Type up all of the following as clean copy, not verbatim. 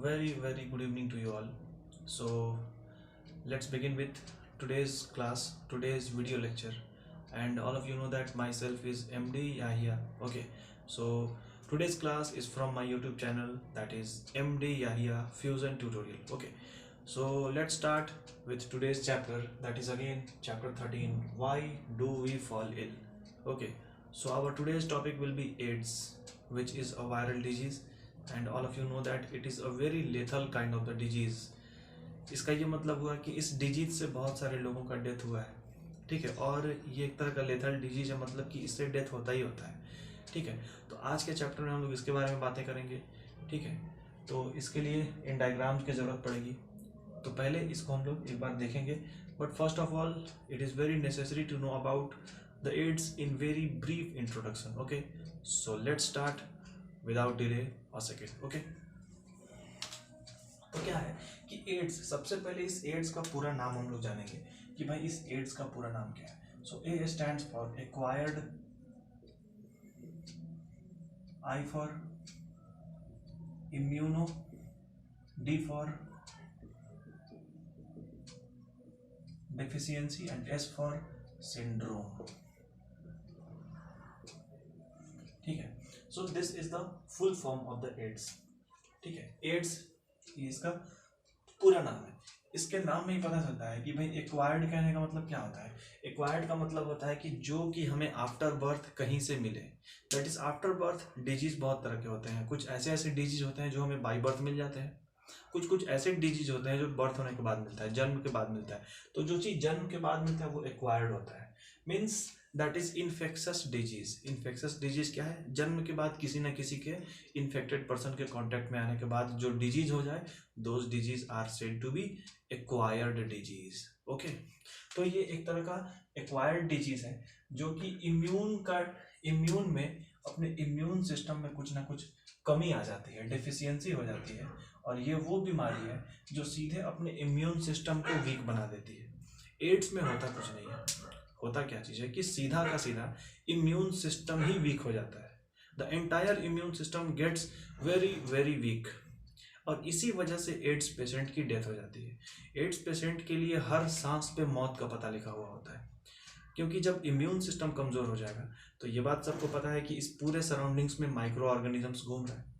very good evening to you all. So let's begin with today's class, today's video lecture. And all of you know that myself is MD Yahya. Okay, so today's class is from my YouTube channel, that is MD Yahya Fusion Tutorial. Okay, so let's start with today's chapter, that is again chapter 13, why do we fall ill. Okay, so our today's topic will be AIDS, which is a viral disease, and all of you know that it is a very lethal kind of the disease. इसका ये मतलब हुआ कि इस disease से बहुत सारे लोगों का डेथ हुआ है, ठीक है, और ये एक तरह का लेथल डिजीज है, मतलब कि इससे डेथ होता ही होता है, ठीक है। तो आज के चैप्टर में हम लोग इसके बारे में बातें करेंगे, ठीक है। तो इसके लिए इन डायग्राम्स की ज़रूरत पड़ेगी, तो पहले इसको हम लोग एक बार देखेंगे, but first of all it is very necessary to know about the AIDS in very brief introduction. Okay, so let's start without delay a second. Okay, तो क्या है कि एड्स, सबसे पहले इस एड्स का पूरा नाम हम लोग जानेंगे कि भाई इस एड्स का पूरा नाम क्या है। So A stands for acquired, I for immuno, D for deficiency and S for syndrome, ठीक है। So this is the full form of the AIDS, ठीक है। एड्स ये इसका पूरा नाम है। इसके नाम में ही पता चलता है कि भाई एक्वायर्ड कहने का मतलब क्या होता है। एक्वायर्ड का मतलब होता है कि जो कि हमें आफ्टर बर्थ कहीं से मिले, that is after birth. Disease बहुत तरह के होते हैं, कुछ ऐसे डिजीज होते हैं जो हमें बाई बर्थ मिल जाते हैं, कुछ ऐसे डिजीज होते हैं जो बर्थ होने के बाद मिलता है, जन्म के बाद मिलता है। तो जो चीज जन्म के बाद मिलता है वो एक्वायर्ड होता है, means that is infectious disease. Infectious disease क्या है? जन्म के बाद किसी न किसी के इन्फेक्टेड पर्सन के कांटेक्ट में आने के बाद जो डिजीज हो जाए, those disease are said to be acquired disease. Okay, तो ये एक तरह का एक्वायर्ड डिजीज है जो कि इम्यून में, अपने इम्यून सिस्टम में कुछ ना कुछ कमी आ जाती है, डेफिशिएंसी हो जाती है, और ये वो बीमारी है जो सीधे अपने इम्यून सिस्टम को वीक बना देती है। एड्स में होता कुछ नहीं है, होता क्या चीज़ है कि सीधा का सीधा इम्यून सिस्टम ही वीक हो जाता है। The entire immune system gets very weak, और इसी वजह से एड्स पेशेंट की डेथ हो जाती है। एड्स पेशेंट के लिए हर सांस पे मौत का पता लिखा हुआ होता है, क्योंकि जब इम्यून सिस्टम कमज़ोर हो जाएगा, तो ये बात सबको पता है कि इस पूरे सराउंडिंग्स में माइक्रो ऑर्गेनिजम्स घूम रहे हैं।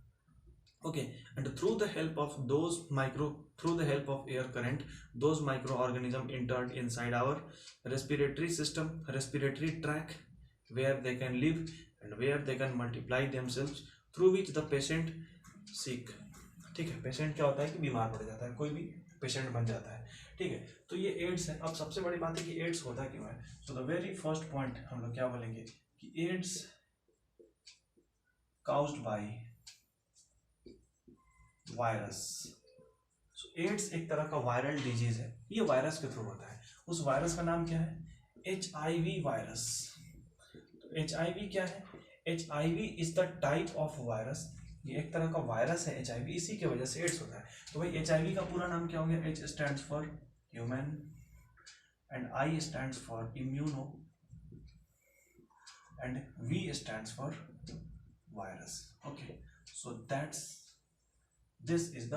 Okay, and through the help of air current, those micro organism entered inside our respiratory system, respiratory tract, where they can live and where they can multiply themselves, through which the patient sick. ठीक है, patient क्या होता है कि बीमार पड़ जाता है, कोई भी पेशेंट बन जाता है, ठीक है। तो ये एड्स है। अब सबसे बड़ी बात है कि एड्स होता क्यों है। So the very first point हम लोग क्या बोलेंगे कि AIDS caused by virus. So AIDS एक तरह का वायरल डिजीज है, ये वायरस के थ्रू होता है। उस वायरस का नाम क्या है? HIV virus. तो HIV क्या है? HIV is the type of virus, ये एक तरह का वायरस है HIV, इसी की वजह से एड्स होता है। तो भाई HIV का पूरा नाम क्या हो गया? H stands for human and I stands for immuno and V stands for virus. Okay, so this is the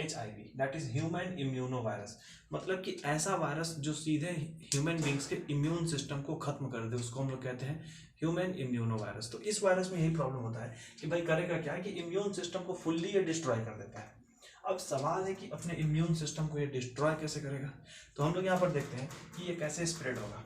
HIV, that is human immuno virus. मतलब कि ऐसा वायरस जो सीधे ह्यूमन बींग्स के इम्यून सिस्टम को खत्म कर दे, उसको हम लोग कहते हैं ह्यूमन इम्यूनो वायरस। तो इस वायरस में यही प्रॉब्लम होता है कि भाई करेगा क्या कि इम्यून सिस्टम को फुल्ली ये डिस्ट्रॉय कर देता है। अब सवाल है कि अपने इम्यून सिस्टम को ये डिस्ट्रॉय कैसे करेगा। तो हम लोग यहाँ पर देखते हैं कि ये कैसे स्प्रेड होगा,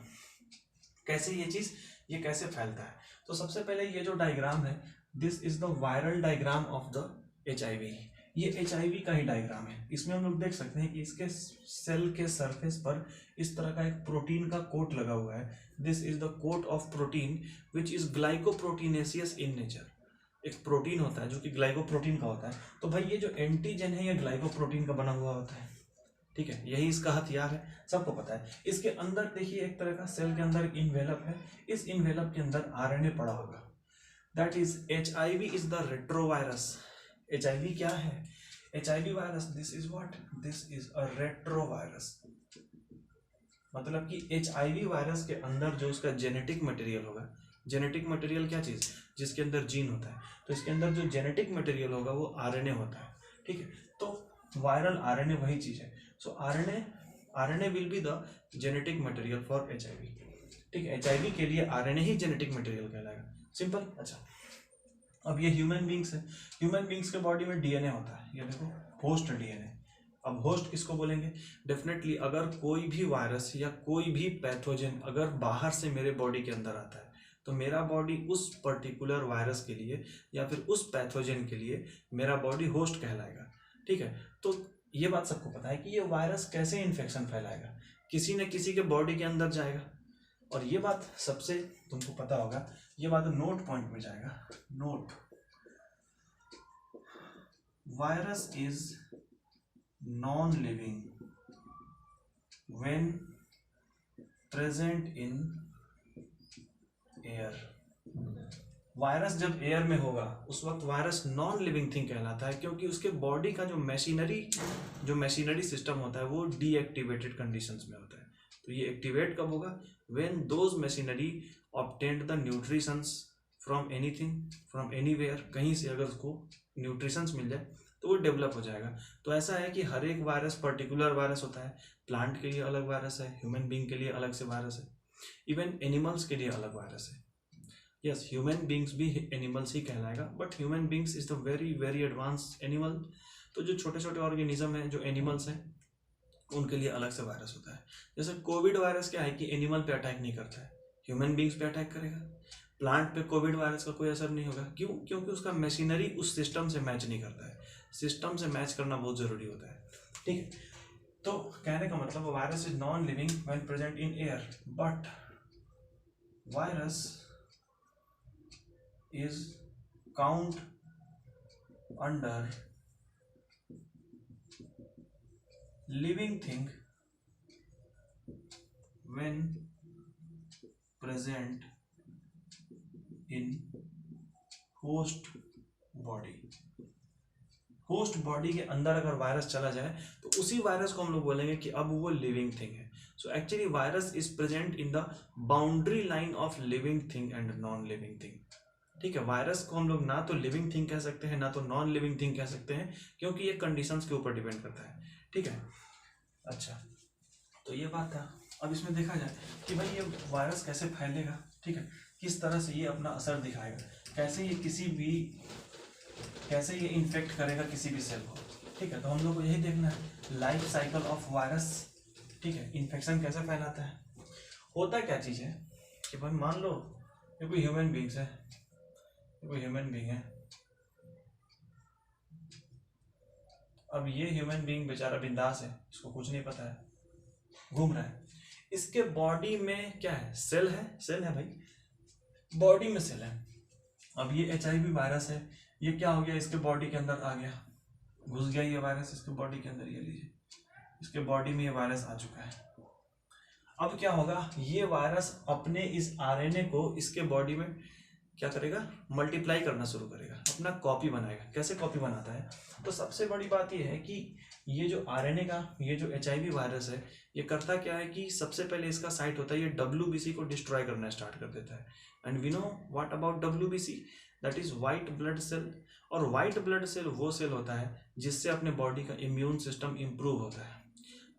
कैसे ये चीज़ ये कैसे फैलता है। तो सबसे पहले ये जो डायग्राम है, this is the viral diagram of the HIV। ये HIV का ही डायग्राम है। इसमें हम लोग देख सकते हैं कि इसके सेल के सरफेस पर इस तरह का एक प्रोटीन का कोट लगा हुआ है। This is the coat of protein which is glycoproteinaceous in nature. एक प्रोटीन होता है जो कि ग्लाइकोप्रोटीन का होता है। तो भाई ये जो एंटीजन है ये ग्लाइकोप्रोटीन का बना हुआ होता है, ठीक है, यही इसका हथियार है, सबको पता है। इसके अंदर देखिए एक तरह का सेल के अंदर इन्वेलप है, इस इन्वेलप के अंदर RNA पड़ा होगा, that is HIV is the retrovirus. HIV क्या है? HIV virus, this is what? This is a retrovirus. मतलब कि HIV वायरस के अंदर जो उसका जेनेटिक मटेरियल होगा, जेनेटिक मटेरियल क्या चीज़? जिसके अंदर जीन होता है, तो इसके अंदर जो जेनेटिक मटेरियल होगा वो RNA होता है, ठीक है, तो वायरल आरएनए वही चीज है। सो RNA will be the genetic material for HIV. ठीक है, एचआईवी के लिए आरएनए ही जेनेटिक मटेरियल कहलाएगा, सिंपल। अच्छा, अब ये ह्यूमन बींग्स है, ह्यूमन बींग्स के बॉडी में डीएनए होता है, ये देखो होस्ट डीएनए। अब होस्ट किसको बोलेंगे? डेफिनेटली अगर कोई भी वायरस या कोई भी पैथोजन अगर बाहर से मेरे बॉडी के अंदर आता है तो मेरा बॉडी उस पर्टिकुलर वायरस के लिए या फिर उस पैथोजन के लिए मेरा बॉडी होस्ट कहलाएगा। ठीक है, तो ये बात सबको पता है कि ये वायरस कैसे इन्फेक्शन फैलाएगा, किसी न किसी के बॉडी के अंदर जाएगा। और ये बात सबसे तुमको पता होगा, ये बात नोट पॉइंट में जाएगा। Note, virus is non living when present in air. Virus जब एयर में होगा उस वक्त वायरस नॉन लिविंग थिंग कहलाता है, क्योंकि उसके बॉडी का जो मशीनरी सिस्टम होता है वो डीएक्टिवेटेड कंडीशंस में होता है। तो ये एक्टिवेट कब होगा? When those machinery obtained the nutritions from anything, from anywhere, कहीं से अगर उसको न्यूट्रिशंस मिल जाए तो वो डेवलप हो जाएगा। तो ऐसा है कि हर एक वायरस पर्टिकुलर वायरस होता है, प्लांट के लिए अलग वायरस है, ह्यूमन बींग के लिए अलग से वायरस है, इवन एनिमल्स के लिए अलग वायरस है। यस, ह्यूमन बींग्स भी एनिमल्स ही कहलाएगा, but human beings is the very very advance animal. तो जो छोटे छोटे ऑर्गेनिज्म हैं, जो एनिमल्स हैं, उनके लिए अलग से वायरस होता है। जैसे कोविड वायरस क्या है कि एनिमल पे अटैक नहीं करता है, ह्यूमन बींग्स पे अटैक करेगा। प्लांट पे कोविड वायरस का कोई असर नहीं होगा, क्यों? क्योंकि उसका मशीनरी उस सिस्टम से मैच नहीं करता है। सिस्टम से मैच करना बहुत जरूरी होता है। ठीक है, तो कहने का मतलब virus is non living when present in air, but virus is count under living thing when present in host body। Host body के अंदर अगर वायरस चला जाए तो उसी वायरस को हम लोग बोलेंगे कि अब वो लिविंग थिंग है। So actually virus is present in the boundary line of living thing and non living thing. ठीक है, वायरस को हम लोग ना तो लिविंग थिंग कह सकते हैं ना तो नॉन लिविंग थिंग कह सकते हैं, क्योंकि ये कंडीशंस के ऊपर डिपेंड करता है। ठीक है, अच्छा, तो ये बात था। अब इसमें देखा जाए कि भाई ये वायरस कैसे फैलेगा, ठीक है, किस तरह से ये अपना असर दिखाएगा, कैसे ये इन्फेक्ट करेगा किसी भी सेल को। ठीक है, तो हम लोग को यही देखना है लाइफ साइकिल ऑफ वायरस। ठीक है, इन्फेक्शन कैसे फैलाता है, होता क्या चीज़ है कि भाई मान लो ये कोई ह्यूमन बींग्स है, कोई ह्यूमन बींग है। अब ये ह्यूमन बींग बेचारा बिंदास है, इसको कुछ नहीं पता है, घूम रहा है। इसके बॉडी में क्या है? सेल है भाई, बॉडी में सेल है। अब ये एचआईवी वायरस है, ये क्या हो गया, इसके बॉडी के अंदर आ गया, घुस गया ये वायरस इसके बॉडी के अंदर। ये लीजिए, इसके बॉडी में ये वायरस आ चुका है। अब क्या होगा, ये वायरस अपने इस आरएनए को इसके बॉडी में क्या करेगा? मल्टीप्लाई करना शुरू करेगा, अपना कॉपी बनाएगा। कैसे कॉपी बनाता है? तो सबसे बड़ी बात ये है कि ये जो आरएनए का ये जो एचआईवी वायरस है, ये करता क्या है कि सबसे पहले इसका साइट होता है, ये डब्ल्यूबीसी को डिस्ट्रॉय करना स्टार्ट कर देता है। And we know what about WBC, that is white blood cell. और व्हाइट ब्लड सेल वो सेल होता है जिससे अपने बॉडी का इम्यून सिस्टम इम्प्रूव होता है।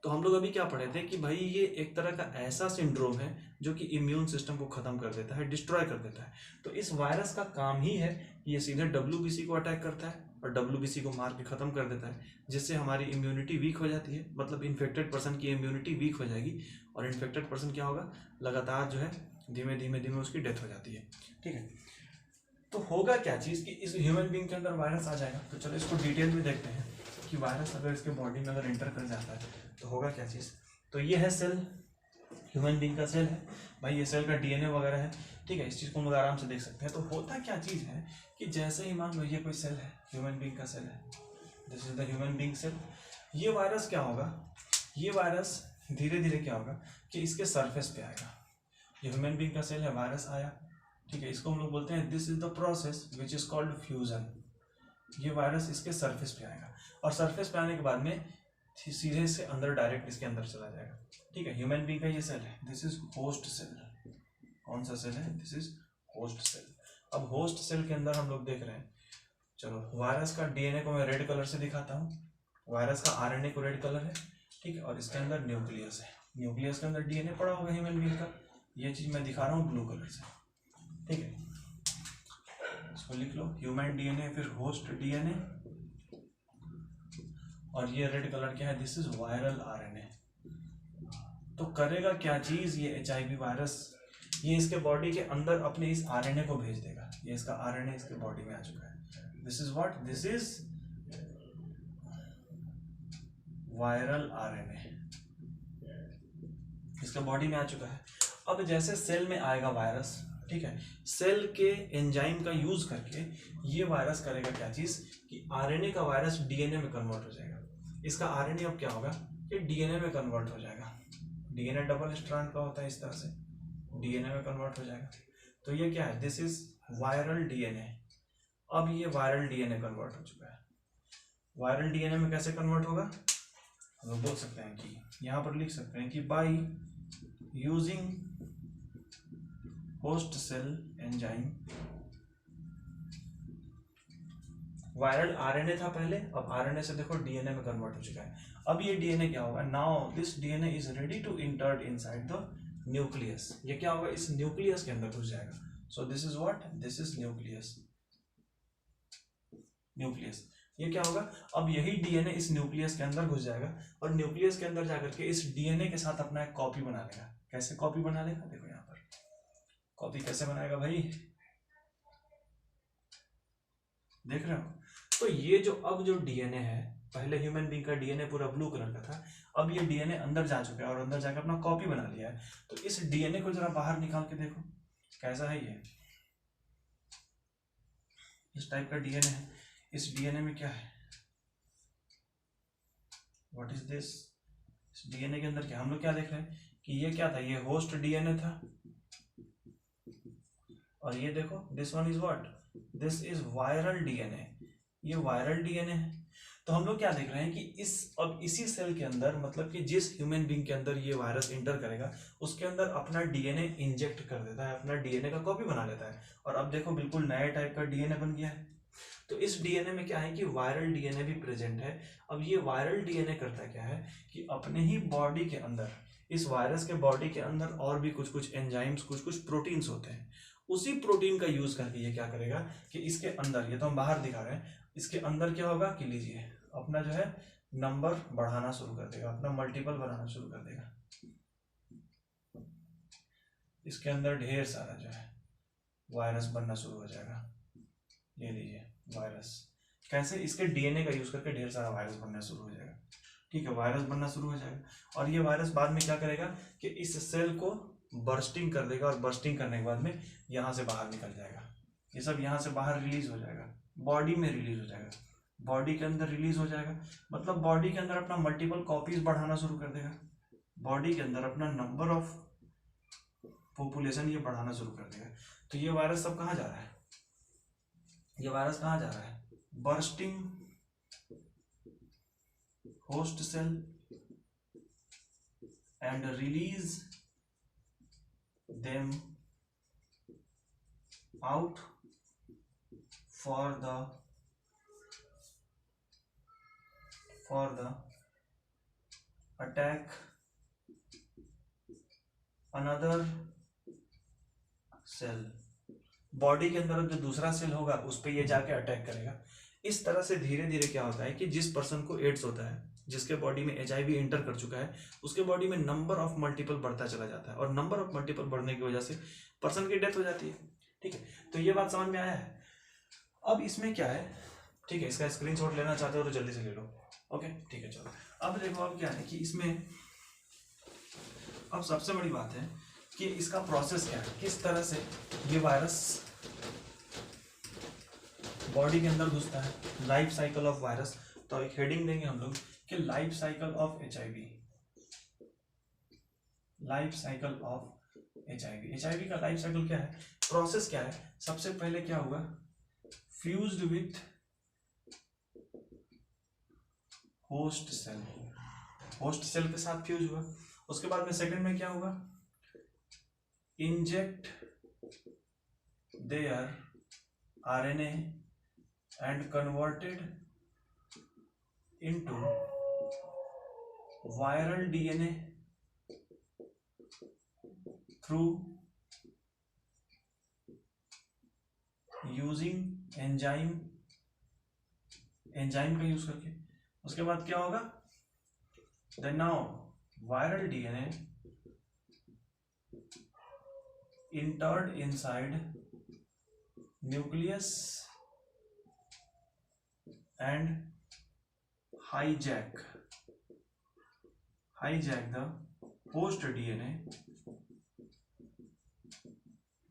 तो हम लोग अभी क्या पढ़े थे कि भाई ये एक तरह का ऐसा सिंड्रोम है जो कि इम्यून सिस्टम को खत्म कर देता है, डिस्ट्रॉय कर देता है। तो इस वायरस का काम ही है कि ये सीधे डब्ल्यूबीसी को अटैक करता है और डब्ल्यूबीसी को मार के खत्म कर देता है, जिससे हमारी इम्यूनिटी वीक हो जाती है। मतलब इन्फेक्टेड पर्सन की इम्यूनिटी वीक हो जाएगी और इन्फेक्टेड पर्सन क्या होगा, लगातार जो है धीमे धीमे उसकी डेथ हो जाती है। ठीक है, तो होगा क्या चीज़ कि इस ह्यूमन बींग के अंदर वायरस आ जाएगा। तो चलो इसको डिटेल में देखते हैं कि वायरस अगर इसके बॉडी में अगर एंटर कर जाता है तो होगा क्या चीज़। तो ये है सेल, ह्यूमन बींग का सेल है भाई, ये सेल का डीएनए वगैरह है। ठीक है, इस चीज़ को हम लोग आराम से देख सकते हैं। तो होता क्या चीज़ है कि जैसे ही मान लो ये कोई सेल है, ह्यूमन बींग का सेल है, this is the human being cell. ये वायरस क्या होगा, ये वायरस धीरे धीरे क्या होगा कि इसके सरफेस पे आएगा। ये ह्यूमन बींग का सेल है, वायरस आया, ठीक है, इसको हम लोग बोलते हैं this is the process which is called fusion. ये वायरस इसके सरफेस पे आएगा और सरफेस पे आने के बाद में सीधे से अंदर डायरेक्ट इसके अंदर चला जाएगा। ठीक है, ह्यूमन बींग का ये सेल है, दिस इज होस्ट सेल। कौन सा सेल है? This is host cell. अब होस्ट सेल के अंदर हम लोग देख रहे हैं चलो वायरस का डीएनए को मैं रेड कलर से दिखाता हूँ, वायरस का आरएनए को रेड कलर है, ठीक है, और इसके अंदर न्यूक्लियस है, न्यूक्लियस के अंदर डीएनए पड़ा होगा ह्यूमन बीइंग का, ये चीज मैं दिखा रहा हूँ ब्लू कलर से, ठीक है। इसको लिख लो ह्यूमन डीएनए, फिर होस्ट डीएनए, और ये रेड कलर क्या है, दिस इज वायरल आरएनए। तो करेगा क्या चीज ये एचआईवी वायरस, ये इसके बॉडी के अंदर अपने इस आरएनए को भेज देगा, ये इसका आरएनए इसके बॉडी में आ चुका है, this is what, this is viral RNA, इसके बॉडी में आ चुका है। अब जैसे सेल में आएगा वायरस, ठीक है, सेल के एंजाइम का यूज करके ये वायरस करेगा क्या चीज कि आरएनए का वायरस डीएनए में कन्वर्ट हो जाएगा, इसका आरएनए अब क्या होगा कि डीएनए में कन्वर्ट हो जाएगा, डीएनए डबल स्ट्रैंड का होता है, इस तरह से डीएनए में कन्वर्ट हो जाएगा। तो ये क्या है, दिस इज वायरल डीएनए। अब ये वायरल डीएनए कन्वर्ट हो चुका है, वायरल डीएनए में कैसे कन्वर्ट होगा, हम लोग बोल सकते हैं कि यहां पर लिख सकते हैं कि by using host cell enzyme, viral RNA था पहले, अब आरएनए से देखो डीएनए में कन्वर्ट हो चुका है। अब ये डीएनए क्या होगा, now this DNA is ready to entered inside the nucleus, ये क्या होगा, इस न्यूक्लियस के अंदर घुस जाएगा। So this is what, this is nucleus, nucleus ये क्या होगा, अब यही डीएनए इस न्यूक्लियस के अंदर घुस जाएगा और न्यूक्लियस के अंदर जाकर के इस डीएनए के साथ अपना एक कॉपी बना लेगा। कैसे कॉपी बना लेगा, देखो यहाँ पर कॉपी कैसे बनाएगा भाई, देख रहे हो। तो ये जो अब जो डीएनए है, पहले ह्यूमन बीइंग का डीएनए पूरा ब्लू कलर का था, अब ये डीएनए अंदर जा चुका है और अंदर जाकर अपना कॉपी बना लिया है। तो इस डीएनए को जरा बाहर निकाल के देखो कैसा है, ये इस टाइप का डीएनए है। इस डीएनए में क्या है, व्हाट इज दिस, इस डीएनए के अंदर क्या, हम लोग क्या देख रहे हैं कि ये क्या था, ये होस्ट डीएनए था, और ये देखो this one is what, this is viral DNA, ये वायरल डीएनए है। तो हम लोग क्या देख रहे हैं कि इस अब इसी सेल के अंदर, मतलब कि जिस ह्यूमन बीइंग के अंदर ये वायरस इंटर करेगा उसके अंदर अपना डीएनए इंजेक्ट कर देता है, अपना डीएनए का कॉपी बना लेता है, और अब देखो बिल्कुल नए टाइप का डीएनए बन गया है। तो इस डीएनए में क्या है कि वायरल डीएनए भी प्रेजेंट है। अब ये वायरल डीएनए करता क्या है कि अपने ही बॉडी के अंदर, इस वायरस के बॉडी के अंदर और भी कुछ कुछ एंजाइम्स, कुछ कुछ प्रोटीन्स होते हैं, उसी प्रोटीन का यूज करके ये क्या करेगा कि इसके अंदर, ये तो हम बाहर दिखा रहे हैं, इसके अंदर क्या होगा कि लीजिए अपना जो है नंबर बढ़ाना शुरू कर देगा, अपना मल्टीपल बनाना शुरू कर देगा, इसके अंदर ढेर सारा जो है वायरस बनना शुरू हो जाएगा। ये लीजिए वायरस, कैसे, इसके डीएनए का यूज करके ढेर सारा वायरस बनना शुरू हो जाएगा, ठीक है, वायरस बनना शुरू हो जाएगा। और ये वायरस बाद में क्या करेगा कि इस सेल को बर्स्टिंग कर देगा, और बर्स्टिंग करने के बाद में यहाँ से बाहर निकल जाएगा, ये सब यहाँ से बाहर रिलीज हो जाएगा, बॉडी में रिलीज हो जाएगा, बॉडी के अंदर रिलीज हो जाएगा, मतलब बॉडी के अंदर अपना मल्टीपल कॉपीज बढ़ाना शुरू कर देगा, बॉडी के अंदर अपना नंबर ऑफ पॉपुलेशन ये बढ़ाना शुरू कर देगा। तो ये वायरस सब कहाँ जा रहा है, ये वायरस कहाँ जा रहा है, bursting host cell and release them out for the attack another cell, body के अंदर जो दूसरा सेल होगा उस पर ये जाके अटैक करेगा। इस तरह से धीरे धीरे क्या होता है कि जिस पर्सन को एड्स होता है, जिसके बॉडी में एचआईवी एंटर कर चुका है, उसके बॉडी में नंबर ऑफ मल्टीपल बढ़ता चला जाता है, और नंबर ऑफ मल्टीपल बढ़ने की वजह से पर्सन की डेथ हो जाती है, ठीक है। तो ये बात समझ में आया है। अब इसमें क्या है, ठीक है, इसका स्क्रीनशॉट लेना चाहते हो तो जल्दी से ले लो, ओके, ठीक है। चलो अब देखो, अब क्या है कि इसमें अब सबसे बड़ी बात है कि इसका प्रोसेस क्या है, किस तरह से ये वायरस बॉडी के अंदर घुसता है, लाइफ साइकिल ऑफ वायरस। तो एक हेडिंग देंगे हम लोग कि life cycle of HIV, life cycle of HIV. HIV का लाइफ साइकिल क्या है, प्रोसेस क्या है, सबसे पहले क्या हुआ, fused with host cell, host cell के साथ फ्यूज हुआ। उसके बाद में सेकंड में क्या हुआ, inject their RNA and converted into viral DNA through using enzyme का यूज करके। उसके बाद क्या होगा, then now viral DNA entered inside nucleus and hijack the host DNA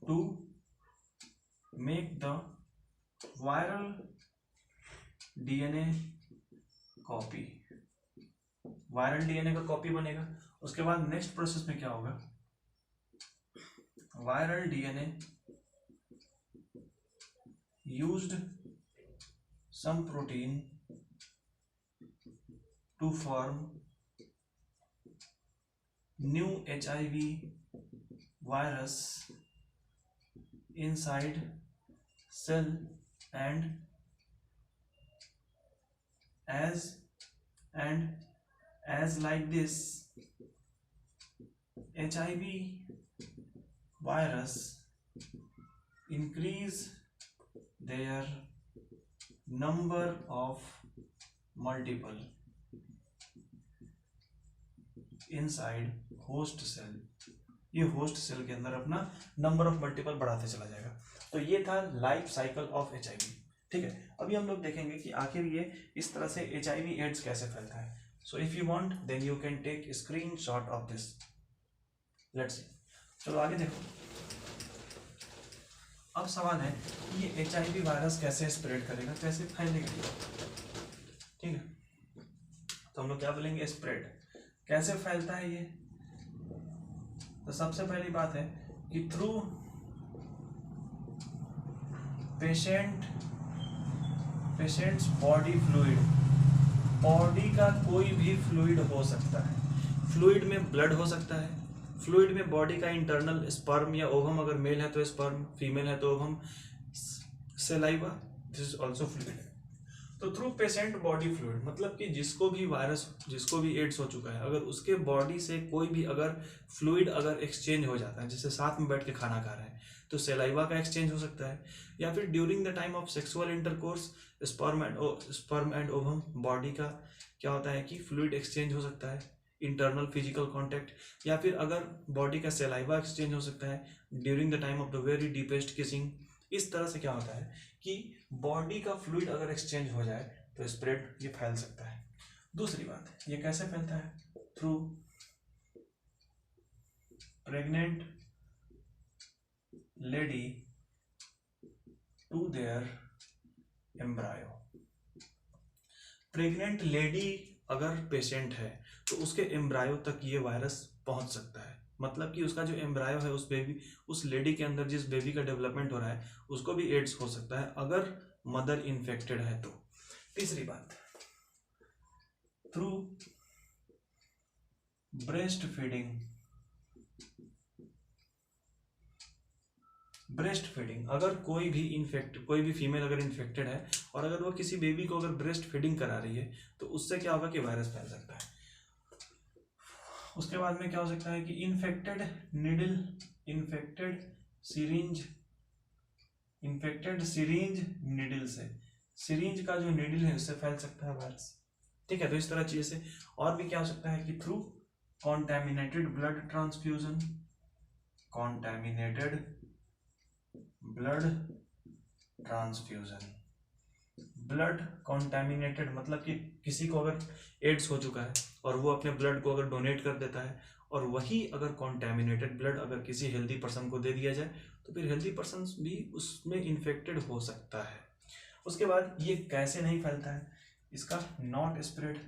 to make the viral DNA copy। Viral DNA का copy बनेगा। उसके बाद नेक्स्ट प्रोसेस में क्या होगा, viral DNA used some protein to form new HIV virus inside cell, and as like this HIV virus increase their number of multiple inside host cell, ये host cell के अंदर अपना नंबर ऑफ मल्टीपल बढ़ाते चला जाएगा। तो ये था लाइफ साइकिल ऑफ HIV। ठीक है, अभी हम लोग देखेंगे कि आखिर ये इस तरह से HIV एड्स कैसे फैलता है। So if you want then you can take screenshot of this. Let's see, चलो आगे देखो। अब सवाल है ये HIV वायरस कैसे स्प्रेड करेगा, कैसे फैलेगा। ठीक है, तो हम लोग क्या बोलेंगे, स्प्रेड। कैसे फैलता है ये, तो सबसे पहली बात है कि through patients body fluid. Body का कोई भी फ्लूइड हो सकता है। फ्लूइड में ब्लड हो सकता है, फ्लूइड में बॉडी का इंटरनल स्पर्म या ओवम, अगर मेल है तो स्पर्म, फीमेल है तो ovum, saliva, this is also fluid. तो थ्रू पेशेंट बॉडी फ्लूइड मतलब कि जिसको भी वायरस, जिसको भी एड्स हो चुका है, अगर उसके बॉडी से कोई भी अगर फ्लूइड अगर एक्सचेंज हो जाता है, जैसे साथ में बैठ के खाना खा रहे हैं तो सलाइवा का एक्सचेंज हो सकता है, या फिर during the time of sexual intercourse sperm and ovum body का क्या होता है कि फ्लूइड एक्सचेंज हो सकता है, इंटरनल फिजिकल कॉन्टैक्ट, या फिर अगर बॉडी का सलाइवा एक्सचेंज हो सकता है during the time of the very deepest kissing. इस तरह से क्या होता है कि बॉडी का फ्लूइड अगर एक्सचेंज हो जाए तो स्प्रेड ये फैल सकता है। दूसरी बात, ये कैसे फैलता है, through pregnant lady to their embryo. Pregnant lady अगर पेशेंट है तो उसके एम्ब्रायो तक ये वायरस पहुंच सकता है। मतलब कि उसका जो एम्ब्रायो है, उस बेबी, उस लेडी के अंदर जिस बेबी का डेवलपमेंट हो रहा है उसको भी एड्स हो सकता है अगर मदर इन्फेक्टेड है तो। तीसरी बात, थ्रू ब्रेस्ट फीडिंग। अगर कोई भी फीमेल अगर इन्फेक्टेड है और अगर वो किसी बेबी को अगर ब्रेस्ट फीडिंग करा रही है तो उससे क्या होगा कि वायरस फैल सकता है। उसके बाद में क्या हो सकता है कि इन्फेक्टेड सिरिंज निडल से, सिरिंज का जो निडल है उससे फैल सकता है वायरस। ठीक है, तो इस तरह चीज से। और भी क्या हो सकता है कि through contaminated blood transfusion, blood contaminated मतलब कि किसी को अगर एड्स हो चुका है और वो अपने ब्लड को अगर डोनेट कर देता है और वही अगर कॉन्टैमिनेटेड ब्लड अगर किसी हेल्दी पर्सन को दे दिया जाए तो फिर हेल्दी पर्सन भी उसमें इन्फेक्टेड हो सकता है। उसके बाद ये कैसे नहीं फैलता है, इसका नॉट स्प्रेड।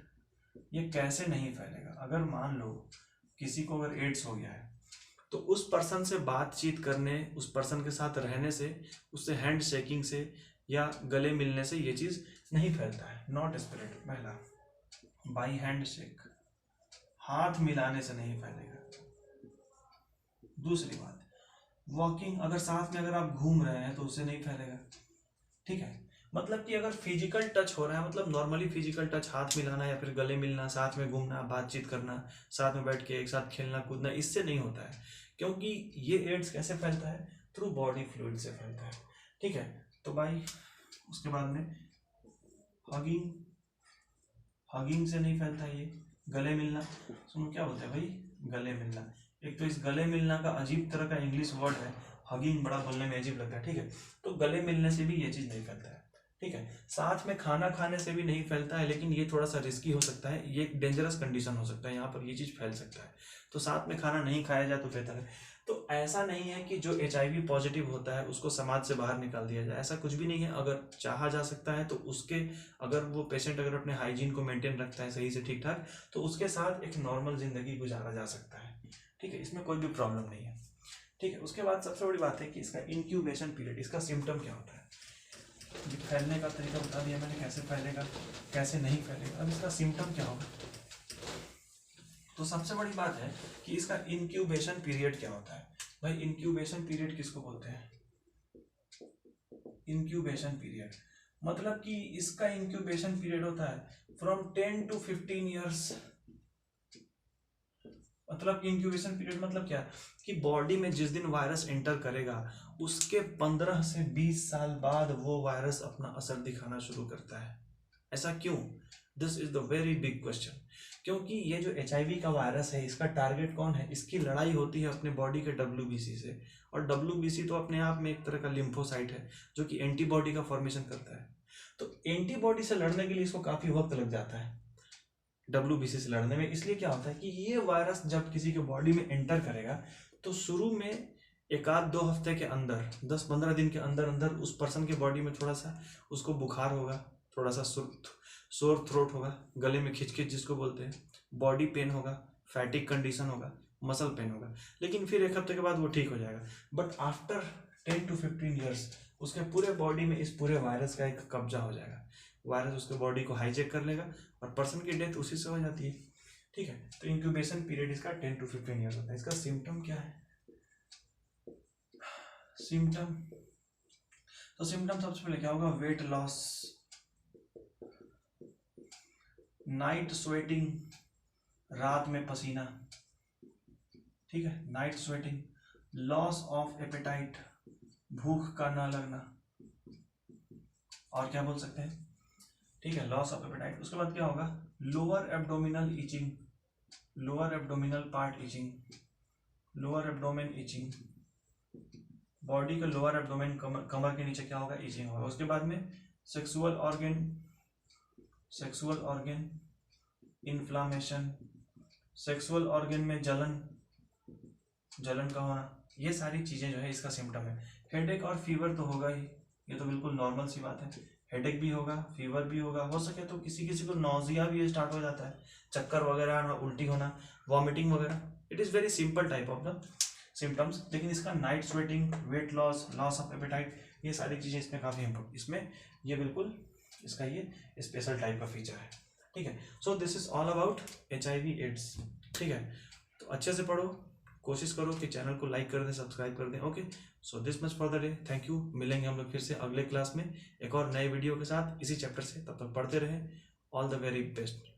ये कैसे नहीं फैलेगा, अगर मान लो किसी को अगर एड्स हो गया है तो उस पर्सन से बातचीत करने, उस पर्सन के साथ रहने से, उससे हैंड शेकिंग से या गले मिलने से ये चीज नहीं फैलता है। नॉट स्प्रेड, पहला बाई हैंड शेक, हाथ मिलाने से नहीं फैलेगा। दूसरी बात, वॉकिंग, अगर साथ में अगर आप घूम रहे हैं तो उससे नहीं फैलेगा। ठीक है, मतलब कि अगर फिजिकल टच हो रहा है, मतलब नॉर्मली फिजिकल टच, हाथ मिलाना या फिर गले मिलना, साथ में घूमना, बातचीत करना, साथ में बैठ के एक साथ खेलना कूदना, इससे नहीं होता है। क्योंकि ये एड्स कैसे फैलता है? थ्रू बॉडी फ्लूइड से फैलता है। ठीक है, तो भाई उसके बाद में हगिंग से नहीं फैलता ये। गले मिलना, सुनो क्या होता है भाई? गले मिलना। एक तो इस गले मिलना का अजीब तरह का इंग्लिश वर्ड है, हगिंग बड़ा बोलने में अजीब लगता है। ठीक है, तो गले मिलने से भी ये चीज़ नहीं फैलता है। ठीक है, साथ में खाना खाने से भी नहीं फैलता है, लेकिन ये थोड़ा सा रिस्की हो सकता है, ये एक डेंजरस कंडीशन हो सकता है, यहाँ पर ये चीज़ फैल सकता है। तो साथ में खाना नहीं खाया जाए तो बेहतर है। तो ऐसा नहीं है कि जो HIV पॉजिटिव होता है उसको समाज से बाहर निकाल दिया जाए, ऐसा कुछ भी नहीं है। अगर चाहा जा सकता है तो उसके, अगर वो पेशेंट अगर अपने हाइजीन को मेंटेन रखता है सही से ठीक ठाक, तो उसके साथ एक नॉर्मल जिंदगी गुजारा जा सकता है। ठीक है, इसमें कोई भी प्रॉब्लम नहीं है। ठीक है, उसके बाद सबसे बड़ी बात है कि इसका इंक्यूबेशन पीरियड, इसका सिम्टम क्या होता है। ये फैलने का तरीका बता दिया मैंने, कैसे फैलेगा कैसे नहीं फैलेगा। अब इसका सिम्टम क्या होगा? तो सबसे बड़ी बात है कि इसका इंक्यूबेशन पीरियड क्या होता है। भाई इंक्यूबेशन पीरियड किसको बोलते हैं? इंक्यूबेशन पीरियड मतलब कि इसका इंक्यूबेशन पीरियड होता है फ्रॉम 10 to 15 ईयर्स। मतलब इंक्यूबेशन पीरियड मतलब क्या, कि बॉडी में जिस दिन वायरस एंटर करेगा उसके 15 से 20 साल बाद वो वायरस अपना असर दिखाना शुरू करता है। ऐसा क्यों? This is the very big question. क्योंकि ये जो HIV का वायरस है, इसका टारगेट कौन है? इसकी लड़ाई होती है अपने बॉडी के WBC से, और WBC तो अपने आप में एक तरह का लिम्फोसाइट है जो कि एंटीबॉडी का फॉर्मेशन करता है। तो एंटीबॉडी से लड़ने के लिए इसको काफी वक्त लग जाता है WBC से लड़ने में। इसलिए क्या होता है कि ये वायरस जब किसी के बॉडी में एंटर करेगा तो शुरू में 1-2 हफ्ते के अंदर, 10-15 दिन के अंदर अंदर उस पर्सन के बॉडी में थोड़ा सा उसको बुखार होगा, थोड़ा सा सोर थ्रोट होगा, गले में खिचखिच जिसको बोलते हैं, बॉडी पेन होगा, फैटिक कंडीशन होगा, मसल पेन होगा, लेकिन फिर 1 हफ्ते के बाद वो ठीक हो जाएगा। बट आफ्टर 10 to 15 ईयर्स उसके पूरे बॉडी में इस पूरे वायरस का एक कब्जा हो जाएगा। वायरस उसके बॉडी को हाईजेक कर लेगा और पर्सन की डेथ उसी से हो जाती है। ठीक है, तो इंक्यूबेशन पीरियड इसका 10 to 15 ईयर्स होता है। इसका सिम्टम क्या है? सिम्टम, तो सिम्टम सबसे पहले क्या होगा? वेट लॉस, नाइट स्वेटिंग, रात में पसीना। ठीक है, night sweating, loss of appetite, भूख का ना लगना, और क्या बोल सकते हैं? ठीक है, लॉस ऑफ एपेटाइट। उसके बाद क्या होगा? Lower abdominal itching, lower abdominal part itching, lower abdomen itching, body का लोअर एब्डोमेन, कमर के नीचे क्या होगा? इचिंग होगा। उसके बाद में sexual organ inflammation, sexual organ में जलन का होना, ये सारी चीजें जो है इसका सिम्टम है। हेडेक और फीवर तो होगा ही, ये तो बिल्कुल नॉर्मल सी बात है। हेडेक भी होगा, फीवर भी होगा, हो सके तो किसी किसी को नॉजिया भी स्टार्ट हो जाता है, चक्कर वगैरह आना, उल्टी होना, वॉमिटिंग वगैरह। It is very simple type of the symptoms. लेकिन इसका night sweating, weight loss, loss of appetite, ये सारी चीज़ें इसमें काफ़ी इम्पोर्टेंट, इसमें ये बिल्कुल इसका ये स्पेशल टाइप का फीचर है। ठीक है, so this is all about HIV AIDS. ठीक है, तो अच्छे से पढ़ो, कोशिश करो कि चैनल को लाइक कर दें, सब्सक्राइब कर दें। Okay, so this much for the day, thank you. मिलेंगे हम लोग फिर से अगले क्लास में एक और नए वीडियो के साथ इसी चैप्टर से। तब तक पढ़ते रहें। All the very best.